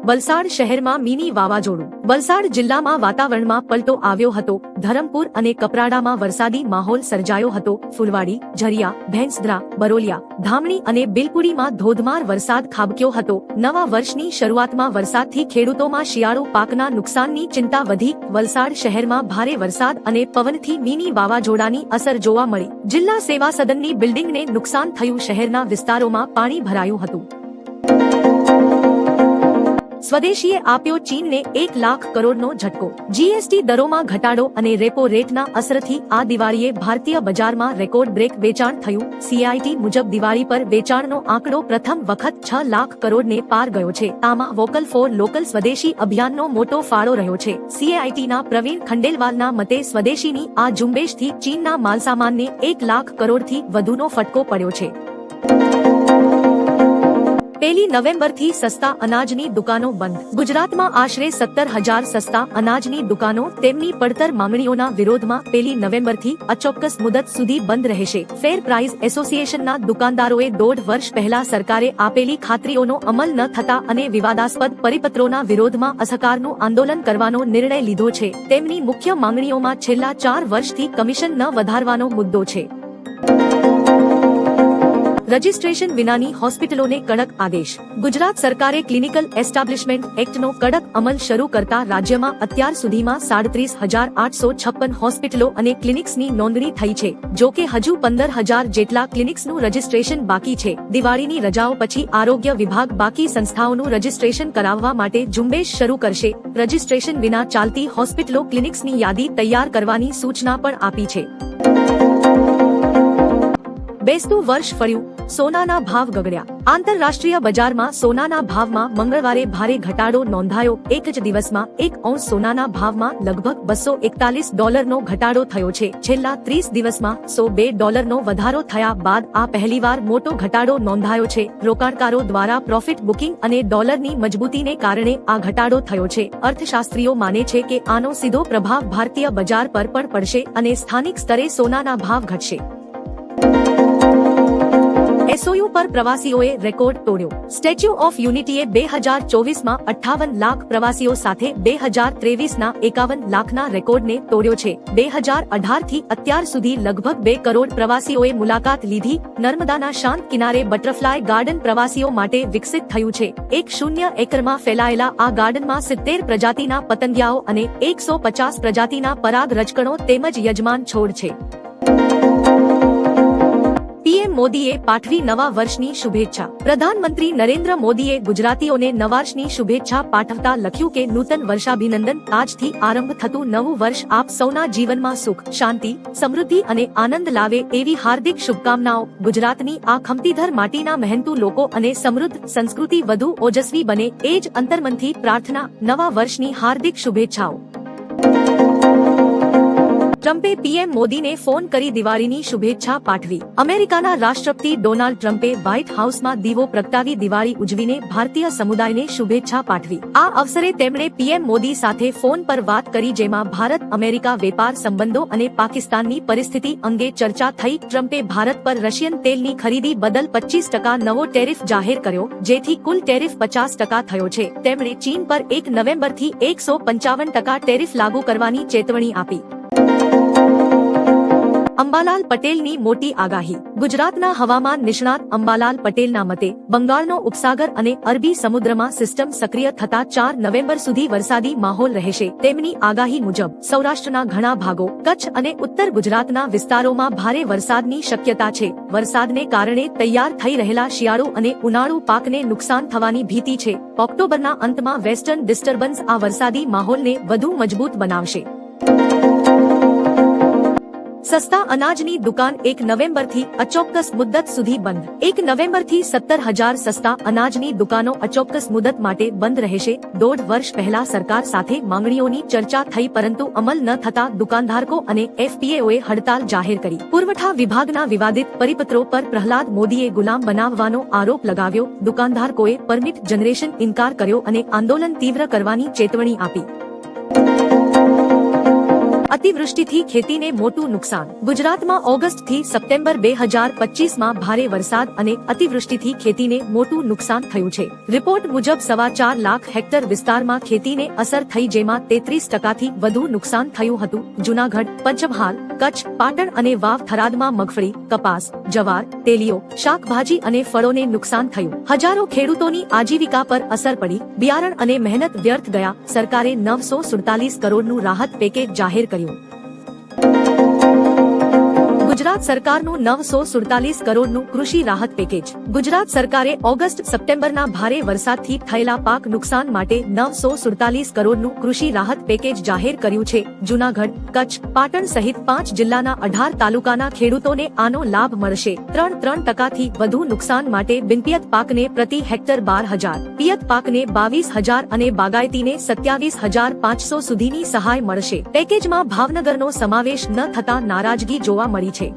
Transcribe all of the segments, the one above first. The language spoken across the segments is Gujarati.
વલસાડ શહેરમાં મિની વાવાઝોડું. વલસાડ જિલ્લામાં વાતાવરણમાં પલટો આવ્યો હતો. ધરમપુર અને કપરાડામાં વરસાદી માહોલ સર્જાયો હતો. ફુલવાડી, ઝરિયા, ભેંસદરા, બરોલિયા, ધામણી અને બિલપુડીમાં ધોધમાર વરસાદ ખાબક્યો હતો. નવા વર્ષની શરૂઆતમાં વરસાદથી ખેડૂતોમાં શિયાળુ પાકના નુકસાનની ચિંતા વધી. વલસાડ શહેરમાં ભારે વરસાદ અને પવનથી મિની વાવાઝોડાની અસર જોવા મળી. જિલ્લા સેવા સદનની બિલ્ડિંગને નુકસાન થયું. શહેરના વિસ્તારોમાં પાણી ભરાયું હતું. સ્વદેશીએ આપ્યો ચીનને 1 લાખ કરોડનો ઝટકો. જીએસટી દરોમાં ઘટાડો અને રેપો રેટના અસરથી આ દિવાળીએ ભારતીય બજારમાં રેકોર્ડ બ્રેક વેચાણ થયું. સીઆઈટી મુજબ દિવાળી પર વેચાણનો આંકડો પ્રથમ વખત 6 લાખ કરોડને પાર ગયો છે. આમાં વોકલ ફોર લોકલ સ્વદેશી અભિયાનનો મોટો ફાળો રહ્યો છે. સીઆઈટીના પ્રવીણ ખંડેલવાલના મતે સ્વદેશીની આ ઝુંબેશથી ચીનના માલસામાનને 1 લાખ કરોડથી વધુનો ફટકો પડ્યો છે. 1 નવેમ્બરથી સસ્તા અનાજની દુકાનો બંધ. ગુજરાતમાં આશરે 17,000 સસ્તા અનાજની દુકાનો તેમની પડતર માંગણીઓના વિરોધમાં 1 નવેમ્બરથી અચોક્કસ મુદત સુધી બંધ રહેશે. ફેર પ્રાઇસ એસોસિએશનના દુકાનદારોએ 1.5 વર્ષ પહેલા સરકારે આપેલી ખાતરીઓનો અમલ ન થતા અને વિવાદાસ્પદ પરિપત્રોના વિરોધમાં અસહકારનું આંદોલન કરવાનો નિર્ણય લીધો છે. તેમની મુખ્ય માંગણીઓમાં છેલ્લા 4 વર્ષથી કમિશન ન વધારવાનો મુદ્દો છે. રજિસ્ટ્રેશન વિનાની હોસ્પિટલોને કડક આદેશ. ગુજરાત સરકારે ક્લિનિકલ એસ્ટાબ્લિશમેન્ટ એક્ટનો કડક અમલ શરૂ કરતા રાજ્યમાં અત્યાર સુધીમાં 37,856 હોસ્પિટલો અને ક્લિનિક્સની નોંધણી થઈ છે. જો કે હજુ 15,000 જેટલા ક્લિનિક્સનું રજિસ્ટ્રેશન બાકી છે. દિવાળીની રજાઓ પછી આરોગ્ય વિભાગ બાકી સંસ્થાઓનું રજિસ્ટ્રેશન કરાવવા માટે ઝુંબેશ શરૂ કરશે. રજિસ્ટ્રેશન વિના ચાલતી હોસ્પિટલો ક્લિનિક્સની યાદી તૈયાર કરવાની સૂચના પણ આપી છે. બેસતું વર્ષ ફર્યું, સોનાના ભાવ ગગડ્યા. આંતરરાષ્ટ્રીય બજારમાં સોનાના ભાવમાં મંગળવારે ભારે ઘટાડો નોંધાયો. એક જ દિવસમાં 1 ઔંસ સોનાના ભાવમાં લગભગ $241નો ઘટાડો થયો છે. છેલ્લા 30 દિવસમાં $102નો વધારો થયા બાદ આ પહેલીવાર મોટો ઘટાડો નોંધાયો છે. રોકાણકારો દ્વારા પ્રોફિટ બુકિંગ અને ડોલરની મજબૂતીને કારણે આ ઘટાડો થયો છે. અર્થશાસ્ત્રીઓ માને છે કે આનો સીધો પ્રભાવ ભારતીય બજાર પર પણ પડશે અને સ્થાનિક સ્તરે સોનાના ભાવ ઘટશે. એસઓયુ પર પ્રવાસીઓએ રેકોર્ડ તોડ્યો. સ્ટેચ્યુ ઓફ યુનિટીએ 2024માં 58 લાખ પ્રવાસીઓ સાથે 2023ના 51 લાખના રેકોર્ડને તોડ્યો છે. 2018થી અત્યાર સુધી લગભગ 2 કરોડ પ્રવાસીઓએ મુલાકાત લીધી. નર્મદાના શાંત કિનારે બટરફ્લાય ગાર્ડન પ્રવાસીઓ માટે વિકસિત થયું છે. 1.0 એકરમાં ફેલાયેલા આ ગાર્ડનમાં 70 પ્રજાતિના પતંગિયાઓ અને 150 પ્રજાતિના પરાગ રજકણો તેમજ યજમાન છોડ છે. પીએમ મોદીએ પાઠવી નવા વર્ષની શુભેચ્છા. પ્રધાનમંત્રી નરેન્દ્ર મોદીએ ગુજરાતીઓને નવવર્ષની શુભેચ્છા પાઠવતા લખ્યું કે નૂતન વર્ષાભિનંદન. આજથી આરંભ થતું નવું વર્ષ આપ સૌના જીવનમાં સુખ, શાંતિ, સમૃદ્ધિ અને આનંદ લાવે એવી હાર્દિક શુભકામનાઓ. ગુજરાતની આ ખમતીધર માટીના મહેનતુ લોકો અને સમૃદ્ધ સંસ્કૃતિ વધુ ઓજસ્વી બને એ જ અંતર્મનથી પ્રાર્થના. નવા વર્ષની હાર્દિક શુભેચ્છાઓ. ટ્રમ્પે પીએમ મોદીને ફોન કરી દિવાળીની શુભેચ્છા પાઠવી. અમેરિકાના રાષ્ટ્રપતિ ડોનાલ્ડ ટ્રમ્પે વ્હાઇટ હાઉસમાં દીવો પ્રગટાવી દિવાળી ઉજવીને ભારતીય સમુદાયને શુભેચ્છા પાઠવી. આ અવસરે તેમણે પીએમ મોદી સાથે ફોન પર વાત કરી જેમાં ભારત અમેરિકા વેપાર સંબંધો અને પાકિસ્તાનની પરિસ્થિતિ અંગે ચર્ચા થઈ. ટ્રમ્પે ભારત પર રશિયન તેલની ખરીદી બદલ 25% નવો ટેરિફ જાહેર કર્યો, જેથી કુલ ટેરિફ 50% થયો છે. તેમણે ચીન પર 1 નવેમ્બરથી 155% ટેરિફ લાગુ કરવાની ચેતવણી આપી. અંબાલાલ પટેલની મોટી આગાહી. ગુજરાતના હવામાન નિષ્ણાત અંબાલાલ પટેલના મતે બંગાળનો ઉપસાગર અને અરબી સમુદ્રમાં સિસ્ટમ સક્રિય થતા 4 નવેમ્બર સુધી વરસાદી માહોલ રહેશે. તેમની આગાહી મુજબ સૌરાષ્ટ્રના ઘણા ભાગો, કચ્છ અને ઉત્તર ગુજરાતના વિસ્તારોમાં ભારે વરસાદની શક્યતા છે. વરસાદને કારણે તૈયાર થઈ રહેલા શિયાળુ અને ઉનાળુ પાકને નુકસાન થવાની ભીતિ છે. ઓક્ટોબરના અંતમાં વેસ્ટર્ન ડિસ્ટર્બન્સ આ વરસાદી માહોલને વધુ મજબૂત બનાવશે. સસ્તા અનાજની દુકાન 1 નવેમ્બરથી અચોક્કસ મુદ્દત સુધી બંધ. 1 નવેમ્બરથી 17,000 સસ્તા અનાજની દુકાનો અચોક્કસ મુદ્દત માટે બંધ રહેશે. 1.5 વર્ષ પહેલા સરકાર સાથે માંગણીઓની ચર્ચા થઈ પરંતુ અમલ ન થતા દુકાનધારકો અને એફપીએઓએ હડતાલ જાહેર કરી. પુરવઠા વિભાગના વિવાદિત પરિપત્રો પર પ્રહલાદ મોદીએ ગુલામ બનાવવાનો આરોપ લગાવ્યો. દુકાનધારકોએ પરમિટ જનરેશન ઇનકાર કર્યો અને આંદોલન તીવ્ર કરવાની ચેતવણી આપી. અતિવૃષ્ટિથી ખેતીને મોટું નુકસાન. ગુજરાતમાં ઓગસ્ટથી સપ્ટેમ્બર 2025માં ભારે વરસાદ અને અતિવૃષ્ટિથી ખેતીને મોટું નુકસાન થયું છે. રિપોર્ટ મુજબ 4.25 લાખ હેક્ટર વિસ્તારમાં ખેતીને અસર થઈ, જેમાં 33% વધુ નુકસાન થયું હતું. જૂનાગઢ, પંચમહાલ, કચ્છ, પાટણ અને વાવ થરાદમાં મગફળી, કપાસ, જવાર, તેલીઓ, શાકભાજી અને ફળોને નુકસાન થયું. હજારો ખેડૂતોની આજીવિકા પર અસર પડી. બિયારણ અને મહેનત વ્યર્થ ગયા. સરકારે 947 કરોડનું રાહત પેકેજ જાહેર કર્યું. ગુજરાત સરકારનું 947 કરોડનું કૃષિ રાહત પેકેજ. ગુજરાત સરકારે ઓગસ્ટ-સપ્ટેમ્બરના ભારે વરસાદથી થયેલા પાક નુકસાન માટે 947 કરોડનું કૃષિ રાહત પેકેજ જાહેર કર્યું છે. જૂનાગઢ, કચ્છ, પાટણ સહિત 5 જિલ્લાના 18 તાલુકાના ખેડૂતોને આનો લાભ મળશે. 3% વધુ નુકસાન માટે બિનપિયત પાકને પ્રતિ હેક્ટર 12,000, પિયત પાકને 22,000 અને બાગાયતીને 27,500 સુધીની સહાય મળશે. પેકેજમાં ભાવનગરનો સમાવેશ ન થતા નારાજગી જોવા મળી છે.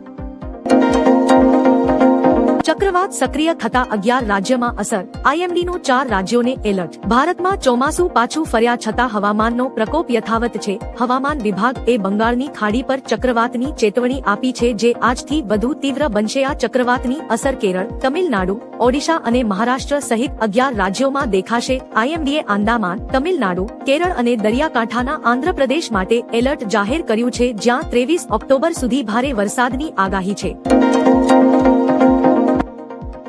ચક્રવાત સક્રિય થતા 11 રાજ્યમાં અસર. IMDનું 4 રાજ્યોને એલર્ટ. ભારતમાં ચોમાસું પાછું ફર્યા છતાં હવામાનનો પ્રકોપ યથાવત છે. હવામાન વિભાગે બંગાળની ખાડી પર ચક્રવાતની ચેતવણી આપી છે, જે આજથી વધુ તીવ્ર બનશે. આ ચક્રવાતની અસર કેરળ, તમિલનાડુ, ઓડિશા અને મહારાષ્ટ્ર સહિત 11 રાજ્યોમાં દેખાશે. IMDએ આંદામાન, તમિલનાડુ, કેરળ અને દરિયાકાંઠાના આંધ્રપ્રદેશ માટે એલર્ટ જાહેર કર્યું છે, જ્યાં 23 ઓક્ટોબર સુધી ભારે વરસાદની આગાહી છે.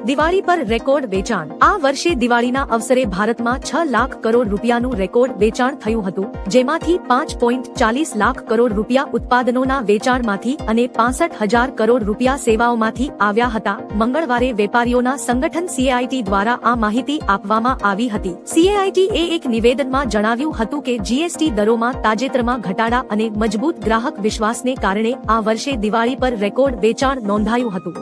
દિવાળી પર રેકોર્ડ વેચાણ. આ વર્ષે દિવાળીના અવસરે ભારતમાં 6 લાખ કરોડ રૂપિયાનું રેકોર્ડ વેચાણ થયું હતું, જેમાંથી 5.40 લાખ કરોડ રૂપિયા ઉત્પાદનોના વેચાણમાંથી અને 65,000 કરોડ રૂપિયા સેવાઓમાંથી આવ્યા હતા. મંગળવારે વેપારીઓના સંગઠન CAIT દ્વારા આ માહિતી આપવામાં આવી હતી. CAITએ એક નિવેદનમાં જણાવ્યું હતું કે GST દરોમાં તાજેતરમાં ઘટાડા અને મજબૂત ગ્રાહક વિશ્વાસને કારણે આ વર્ષે દિવાળી પર રેકોર્ડ વેચાણ નોંધાયું હતું.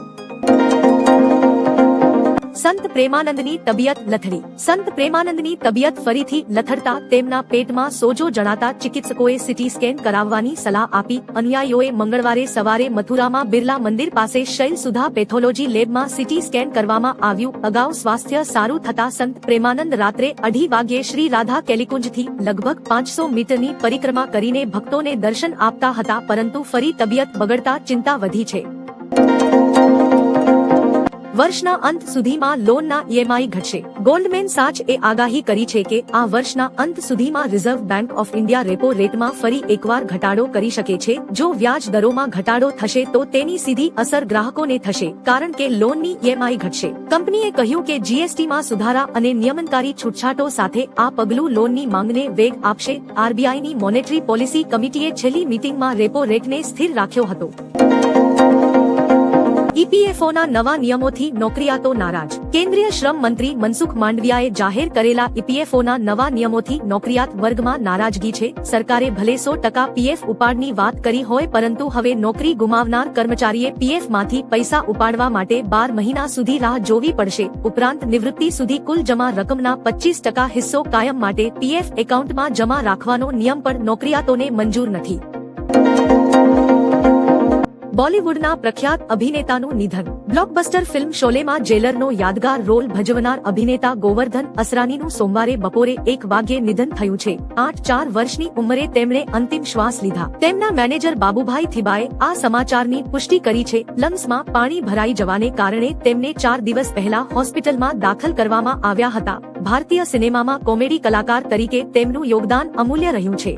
સંત પ્રેમાનંદની તબિયત લથડી. સંત પ્રેમાનંદની તબિયત ફરીથી લથડતા તેમના પેટમાં સોજો જણાતા ચિકિત્સકોએ CT સ્કેન કરાવવાની સલાહ આપી. અનુયાયીઓએ મંગળવારે સવારે મથુરામાં બિરલા મંદિર પાસે શૈલ સુધા પેથોલોજી લેબમાં CT સ્કેન કરવામાં આવ્યું. અગાઉ સ્વાસ્થ્ય સારું થતા સંત પ્રેમાનંદ રાત્રે 2:30 વાગ્યે શ્રી રાધા કેલિકુંજથી લગભગ 500 મીટરની પરિક્રમા કરીને ભક્તોને દર્શન આપતા હતા, પરંતુ ફરી તબિયત બગડતા ચિંતા વધી છે. વર્ષના અંત સુધીમાં લોનના EMI ઘટશે. ગોલ્ડમેન સાચએ આગાહી કરી છે કે આ વર્ષના અંત સુધીમાં reserve bank of India repo રેટમાં ફરી એકવાર ઘટાડો કરી શકે છે. જો વ્યાજ દરોમાં ઘટાડો થશે તો તેની સીધી અસર ગ્રાહકોને થશે, કારણ કે લોનની EMI ઘટશે. કંપનીએ કહ્યું કે GSTમાં સુધારા અને નિયમનકારી છૂટછાટો સાથે આ પગલું લોનની માંગને વેગ આપશે. RBIની મોનેટરી પોલિસી કમિટીએ છેલ્લી મીટિંગમાં રેપો રેટને સ્થિર રાખ્યો હતો. EPFOના નવા નિયમોથી નોકરિયાતો નારાજ. કેન્દ્રીય શ્રમ મંત્રી મનસુખ માંડવિયાએ જાહેર કરેલા EPFOના નવા નિયમોથી નોકરિયાત વર્ગમાં નારાજગી છે. સરકારે ભલે 100% PF ઉપાડની વાત કરી હોય, પરંતુ હવે નોકરી ગુમાવનાર કર્મચારીએ PF માંથી પૈસા ઉપાડવા માટે 12 મહિના સુધી રાહ જોવી પડશે. ઉપરાંત નિવૃત્તિ સુધી કુલ જમા રકમના 25% હિસ્સો કાયમ માટે PF એકાઉન્ટમાં જમા રાખવાનો નિયમ પણ નોકરિયાતોને મંજૂર નથી. બોલિવૂડના પ્રખ્યાત અભિનેતાનું નિધન. બ્લોકબસ્ટર ફિલ્મ શોલેમાં જેલરનો યાદગાર રોલ ભજવનાર અભિનેતા ગોવર્ધન અસરાનીનું સોમવારે બપોરે 1 વાગ્યે નિધન થયું છે. 84 વર્ષની ઉંમરે તેમણે અંતિમ શ્વાસ લીધા. તેમના મેનેજર બાબુભાઈ થિબાએ આ સમાચારની પુષ્ટિ કરી છે. લંગ્સમાં પાણી ભરાઈ જવાને કારણે તેમને 4 દિવસ પહેલા હોસ્પિટલમાં દાખલ કરવામાં આવ્યા હતા. ભારતીય સિનેમામાં કોમેડી કલાકાર તરીકે તેમનું યોગદાન અમૂલ્ય રહ્યું છે.